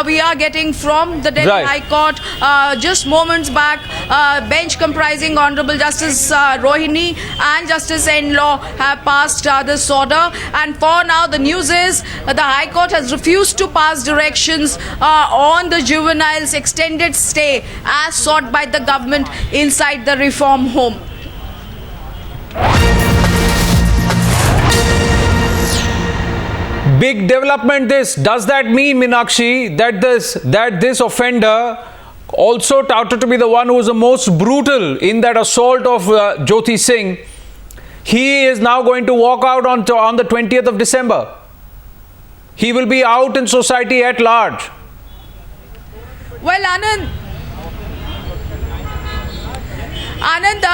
we are getting from the Delhi Right. High Court just moments back. Bench comprising Honorable Justice Rohini and Justice Enlaw have passed this order, and for now the news is the High Court has refused to pass directions on the juveniles' extended stay as sought by the government inside the reform home. Big development this. Does that mean, Meenakshi, that this offender, also touted to be the one who was the most brutal in that assault of Jyoti Singh, he is now going to walk out on the 20th of December? He will be out in society at large. Well, Anand,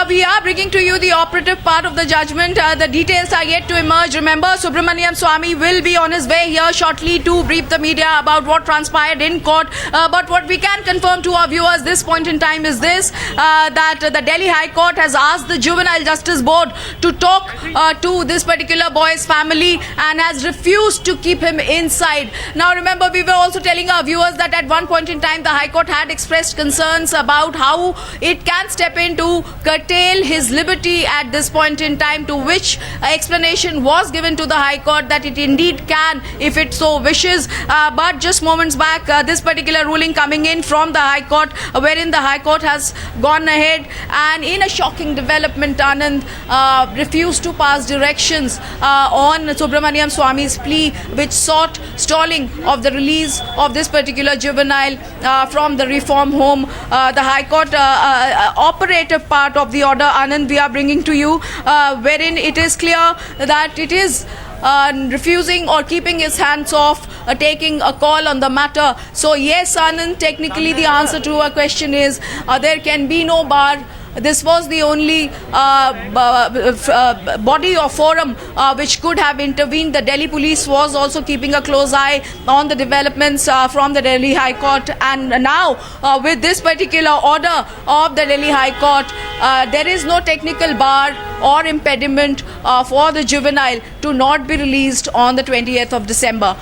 we are bringing to you the operative part of the judgment. The details are yet to emerge. Remember, Subramaniam Swamy will be on his way here shortly to brief the media about what transpired in court. But what we can confirm to our viewers this point in time is this, that the Delhi High Court has asked the Juvenile Justice Board to talk to this particular boy's family and has refused to keep him inside. Now, remember, we were also telling our viewers that at one point in time, the High Court had expressed concerns about how it can step in to curtail his liberty at this point in time, to which explanation was given to the High Court that it indeed can if it so wishes. But just moments back, this particular ruling coming in from the High Court, wherein the High Court has gone ahead and in a shocking development, Anand, refused to pass directions on Subramaniam Swamy's plea, which sought stalling of the release of this particular juvenile from the reform home. The High Court operative part of the order, Anand, we are bringing to you, wherein it is clear that it is refusing or keeping his hands off taking a call on the matter. So yes, Anand, technically the answer to our question is there can be no bar. This was the only body or forum which could have intervened. The Delhi police was also keeping a close eye on the developments from the Delhi High Court, and now with this particular order of the Delhi High Court, there is no technical bar or impediment for the juvenile to not be released on the 20th of December.